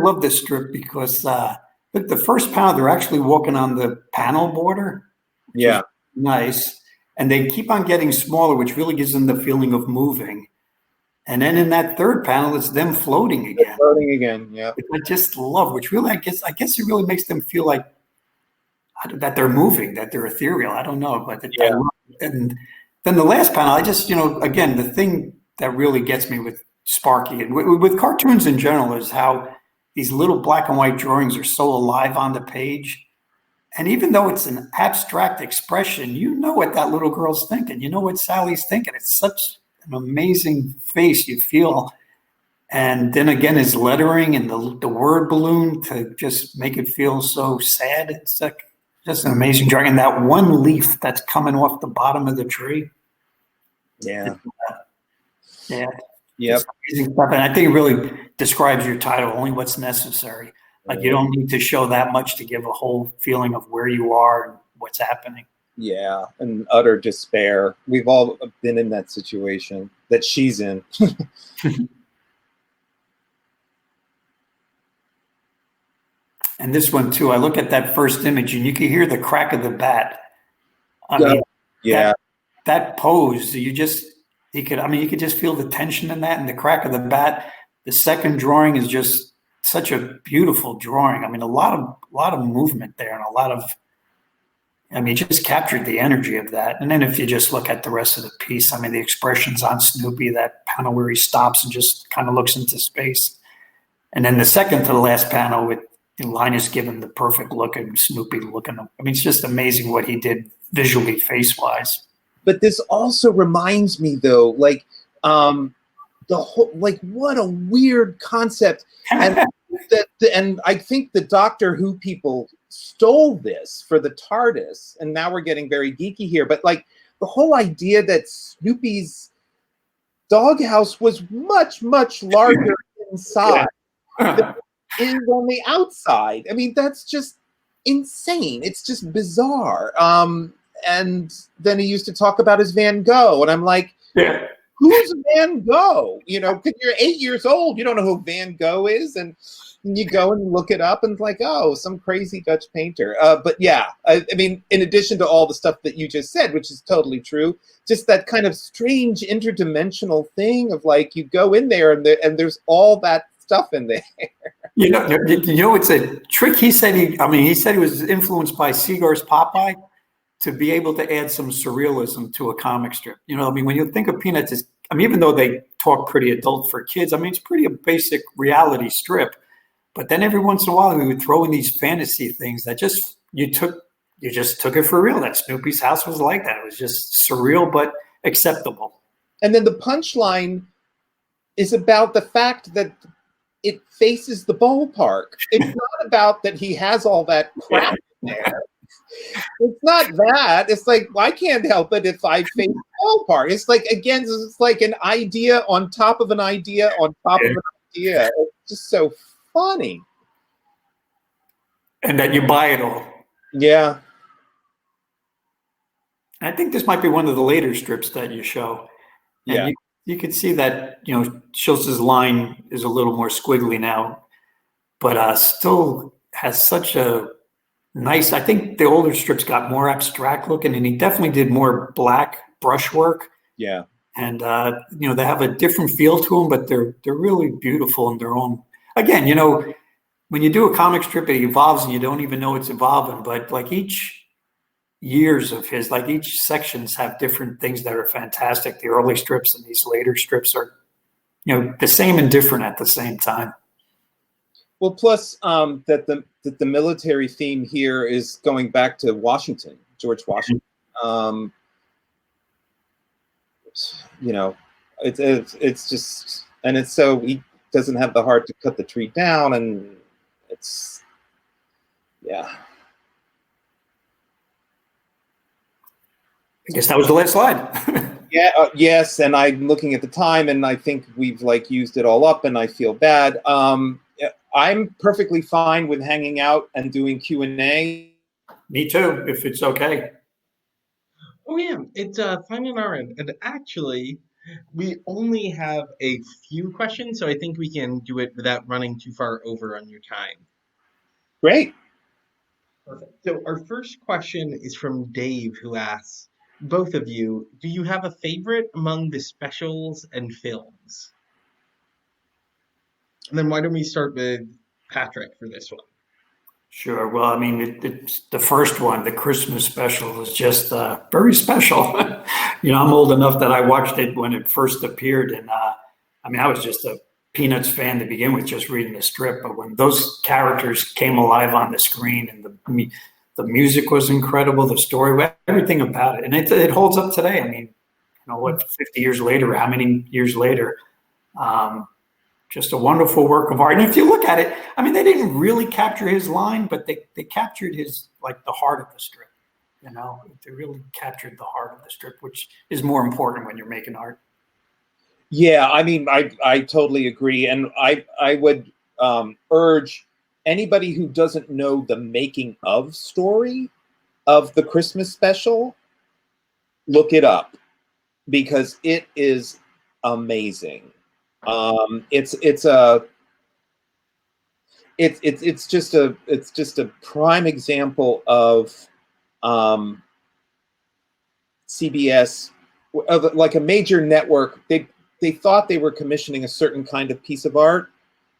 love this strip because look, the first panel, they're actually walking on the panel border. Yeah. Nice. And they keep on getting smaller, which really gives them the feeling of moving. And then in that third panel, it's them floating again. Floating again, yeah. Which I just love, which really, I guess it really makes them feel like that they're moving, that they're ethereal. I don't know, but yeah. And then the last panel, I just, again, the thing that really gets me with Sparky and with cartoons in general is how these little black and white drawings are so alive on the page. And even though it's an abstract expression, you know what that little girl's thinking. You know what Sally's thinking. It's such an amazing face you feel. And then again, his lettering and the word balloon to just make it feel so sad. It's like just an amazing drawing. And that one leaf that's coming off the bottom of the tree. Yeah. Yeah. Yep. Amazing stuff. And I think it really describes your title, Only What's Necessary. Like you don't need to show that much to give a whole feeling of where you are and what's happening. Yeah, and utter despair. We've all been in that situation that she's in. And this one too, I look at that first image and you can hear the crack of the bat. I mean, yeah. That pose, you could just feel the tension in that and the crack of the bat. The second drawing is just such a beautiful drawing. I mean, a lot of movement there and it just captured the energy of that. And then if you just look at the rest of the piece, I mean, the expressions on Snoopy, that panel where he stops and just kind of looks into space. And then the second to the last panel with Linus giving the perfect look and Snoopy looking. I mean, it's just amazing what he did visually, face-wise. But this also reminds me, though, like, the whole, like, what a weird concept. And and I think the Doctor Who people stole this for the TARDIS, and now we're getting very geeky here, but like the whole idea that Snoopy's doghouse was much, much larger inside than is on the outside. I mean, that's just insane. It's just bizarre. And then he used to talk about his Van Gogh, and I'm like, yeah. Who's Van Gogh? Because you're 8 years old, you don't know who Van Gogh is, and you go and look it up, and it's like, oh, some crazy Dutch painter. But yeah, I mean, in addition to all the stuff that you just said, which is totally true, just that kind of strange interdimensional thing of like you go in there and there's all that stuff in there. It's a trick. He said he was influenced by Seagar's Popeye to be able to add some surrealism to a comic strip. When you think of Peanuts, even though they talk pretty adult for kids, it's pretty a basic reality strip. But then every once in a while, we would throw in these fantasy things that you just took it for real. That Snoopy's house was like that. It was just surreal, but acceptable. And then the punchline is about the fact that it faces the ballpark. It's not about that he has all that crap in there. It's not that. It's like, I can't help it if I face the ballpark. It's like, again, it's like an idea on top of an idea on top of an idea. It's just so funny. And that you buy it all. Yeah. I think this might be one of the later strips that you show. And yeah. You could see that, Schultz's line is a little more squiggly now, but still has such a nice, I think the older strips got more abstract looking, and he definitely did more black brushwork. Yeah. And, they have a different feel to them, but they're really beautiful in their own. Again, when you do a comic strip, it evolves and you don't even know it's evolving, but like each sections have different things that are fantastic. The early strips and these later strips are, the same and different at the same time. Well, plus that the military theme here is going back to Washington, George Washington. You know, it's just, and it's so he doesn't have the heart to cut the tree down, and it's, yeah. I guess that was the last slide. Yeah, yes, and I'm looking at the time, and I think we've like used it all up, and I feel bad. I'm perfectly fine with hanging out and doing Q&A. Me too, if it's okay. Oh yeah, it's fine on our end. And actually, we only have a few questions, so I think we can do it without running too far over on your time. Great. Perfect. So our first question is from Dave, who asks, both of you, do you have a favorite among the specials and films? And then why don't we start with Patrick for this one? Sure. Well, I mean, it's the first one, the Christmas special, is just very special. You know, I'm old enough that I watched it when it first appeared, and I mean, I was just a Peanuts fan to begin with, just reading the strip. But when those characters came alive on the screen, and the music was incredible, the story, everything about it, and it holds up today. I mean, you know what, 50 years later, how many years later? Just a wonderful work of art. And if you look at it, I mean, they didn't really capture his line, but they captured his, like, the heart of the strip. You know, they really captured the heart of the strip, which is more important when you're making art. Yeah, I mean, I totally agree. And I would urge anybody who doesn't know the making of story of the Christmas special, look it up, because it is amazing. It's just a prime example of CBS, of like a major network. They thought they were commissioning a certain kind of piece of art,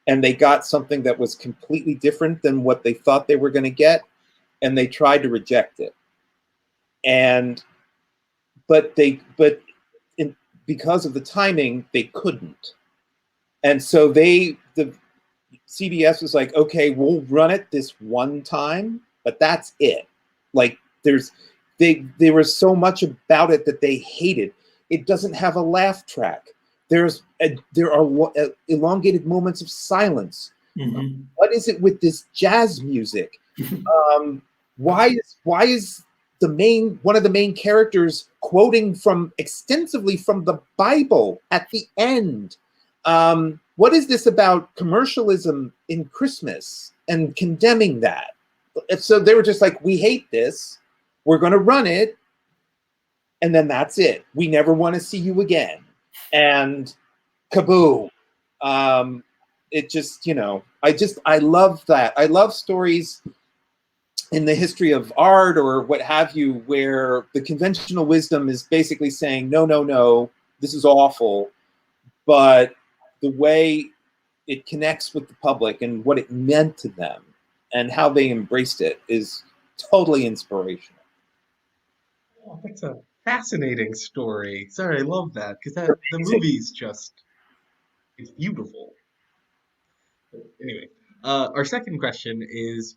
and they got something that was completely different than what they thought they were going to get, and they tried to reject it. Because of the timing, they couldn't. And so the CBS was like, okay, we'll run it this one time, but that's it. Like there was so much about it that they hated. It doesn't have a laugh track. There are elongated moments of silence. Mm-hmm. What is it with this jazz music? Why is one of the main characters quoting extensively from the Bible at the end? What is this about commercialism in Christmas and condemning that? So they were just like, we hate this. We're going to run it. And then that's it. We never want to see you again. And kaboom. It just, you know, I love that. I love stories in the history of art or what have you, where the conventional wisdom is basically saying, no, this is awful. But the way it connects with the public and what it meant to them and how they embraced it is totally inspirational. Oh, that's a fascinating story. Sorry, I love that, because the movie's it's beautiful. Anyway, our second question is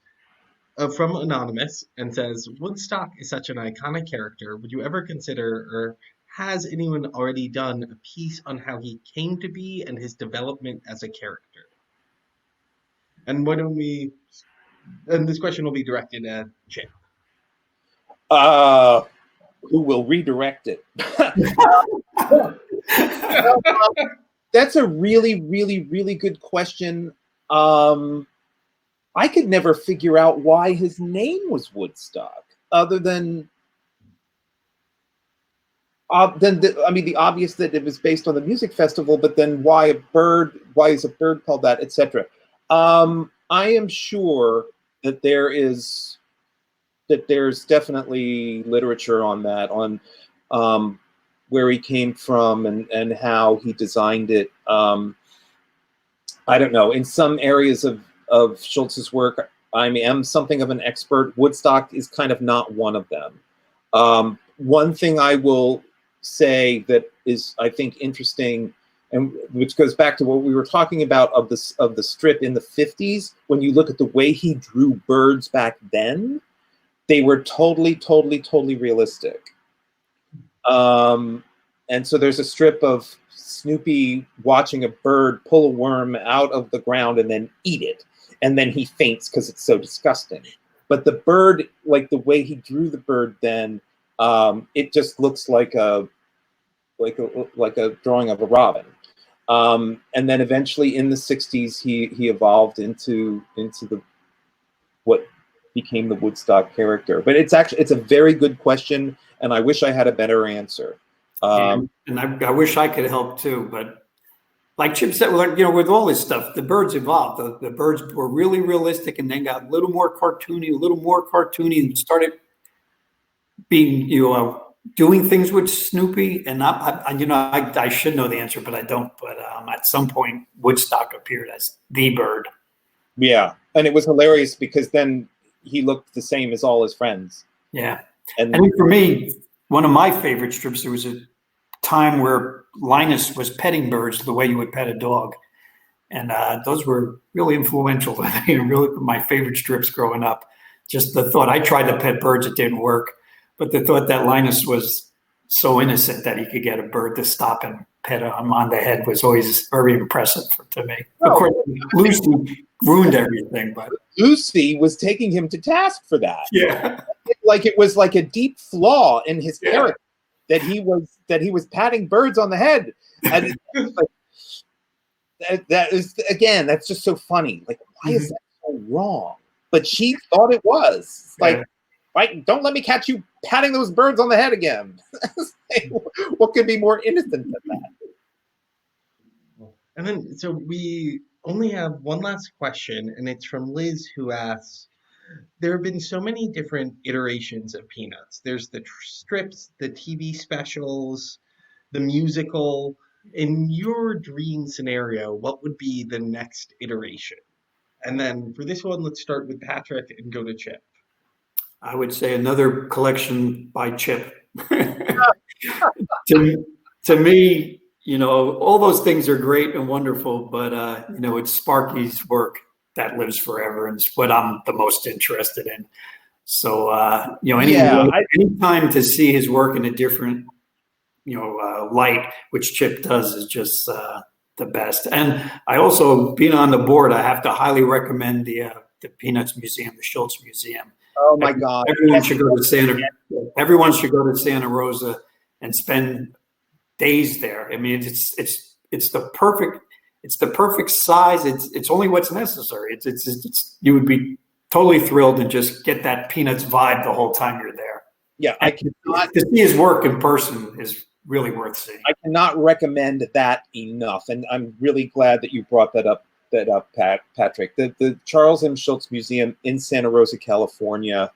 from Anonymous, and says, Woodstock is such an iconic character. Would you ever consider, or has anyone already done a piece on how he came to be and his development as a character? And and this question will be directed at Chip. Who will redirect it? That's a really, really, really good question. I could never figure out why his name was Woodstock, other than the obvious that it was based on the music festival, but then why is a bird called that, etc. I am sure that there's definitely literature on that, on where he came from and how he designed it. I don't know. In some areas of Schultz's work, I am something of an expert. Woodstock is kind of not one of them. One thing I will say that is, I think, interesting and which goes back to what we were talking about of the strip in the 50s. When you look at the way he drew birds back then, they were totally realistic. And so there's a strip of Snoopy watching a bird pull a worm out of the ground and then eat it, and then he faints because it's so disgusting. But the bird, like the way he drew the bird then, it just looks like a drawing of a robin. And then eventually in the 60s, he evolved into the what became the Woodstock character. But it's a very good question, and I wish I had a better answer. And I wish I could help too, but like Chip said, with all this stuff, the birds evolved. The birds were really realistic, and then got a little more cartoony, and started being, doing things with Snoopy. And I should know the answer, but I don't. But at some point, Woodstock appeared as the bird. Yeah, and it was hilarious because then he looked the same as all his friends. Yeah, and for me, one of my favorite strips, there was a time where Linus was petting birds the way you would pet a dog. And those were really influential. Really my favorite strips growing up. Just the thought, I tried to pet birds, it didn't work. But the thought that Linus was so innocent that he could get a bird to stop and pet him on the head was always very impressive to me. Of course, Lucy ruined everything, but Lucy was taking him to task for that. Yeah. Like it was like a deep flaw in his character that he was patting birds on the head. And that is, again, that's just so funny. Like, why is that so wrong? But she thought it was. Like, right, don't let me catch you patting those birds on the head again. What could be more innocent than that? And then, so we only have one last question, and it's from Liz, who asks, there have been so many different iterations of Peanuts. There's the strips, the TV specials, the musical. In your dream scenario, what would be the next iteration? And then for this one, let's start with Patrick and go to Chip. I would say another collection by Chip. To me, all those things are great and wonderful, but it's Sparky's work that lives forever, and it's what I'm the most interested in. So, any time to see his work in a different, light, which Chip does, is just the best. And I also, being on the board, I have to highly recommend the Peanuts Museum, the Schultz Museum. Oh my God! Everyone should go to Santa Rosa and spend days there. I mean, it's the perfect size. It's only what's necessary. It's you would be totally thrilled and just get that Peanuts vibe the whole time you're there. Yeah, to see his work in person is really worth seeing. I cannot recommend that enough, and I'm really glad that you brought that up, Patrick. The Charles M. Schultz Museum in Santa Rosa, California.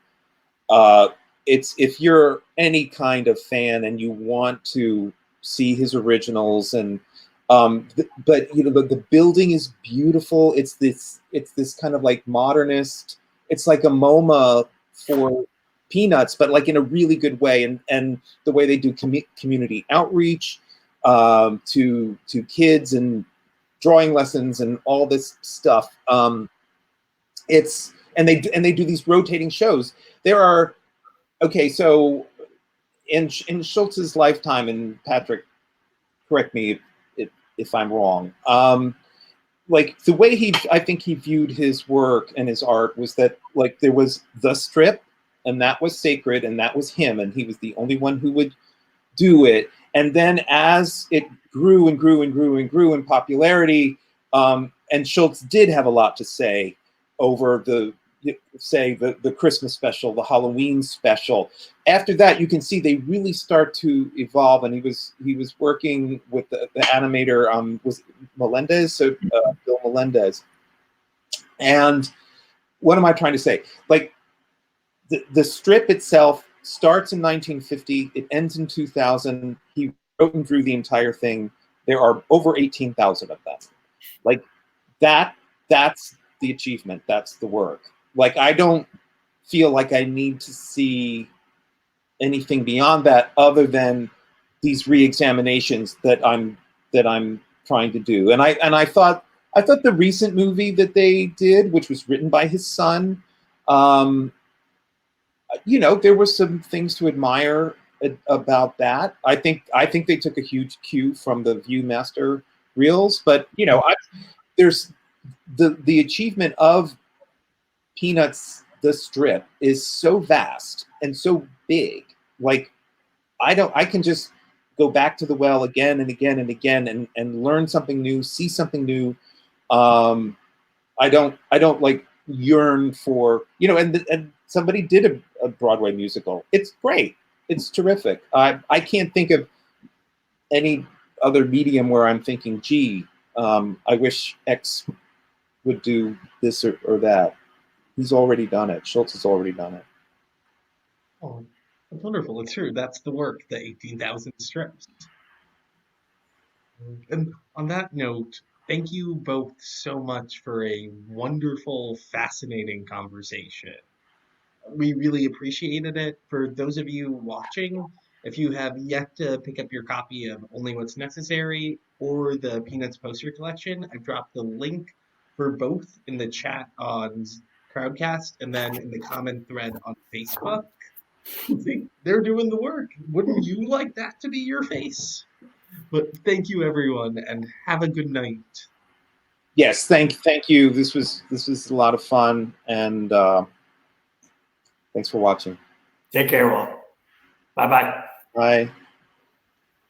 It's, if you're any kind of fan and you want to see his originals, and but the building is beautiful. It's this kind of like modernist. It's like a MoMA for Peanuts, but like in a really good way. And the way they do community outreach to kids and drawing lessons and all this stuff. And they do these rotating shows. There are, so in Schultz's lifetime, and Patrick, correct me if I'm wrong, like the way I think he viewed his work and his art was that like there was the strip, and that was sacred, and that was him, and he was the only one who would do it. And then as it grew and grew and grew and grew in popularity, and Schultz did have a lot to say over the Christmas special, the Halloween special. After that, you can see they really start to evolve, and he was working with the animator, was Melendez, so Bill Melendez. And what am I trying to say? Like the strip itself starts in 1950, it ends in 2000. He wrote and drew the entire thing. There are over 18,000 of them. Like that's the achievement. That's the work. Like, I don't feel like I need to see anything beyond that other than these re-examinations that I'm trying to do. And I thought the recent movie that they did, which was written by his son, there were some things to admire about that. I think they took a huge cue from the Viewmaster reels, but there's the achievement of Peanuts, the strip, is so vast and so big. Like, I can just go back to the well again and again and again and learn something new, see something new. I don't like yearn for, and somebody did a Broadway musical. It's great. It's terrific. I can't think of any other medium where I'm thinking, gee, I wish X would do this or that. He's already done it. Schultz has already done it. Oh, that's wonderful. It's true. That's the work, the 18,000 strips. And on that note, thank you both so much for a wonderful, fascinating conversation. We really appreciated it. For those of you watching, if you have yet to pick up your copy of Only What's Necessary or the Peanuts poster collection, I've dropped the link for both in the chat on Crowdcast and then in the comment thread on Facebook. See, they're doing the work. Wouldn't you like that to be your face? But thank you, everyone, and have a good night. Yes, thank you. This was a lot of fun, and thanks for watching. Take care, all. Bye-bye. Bye.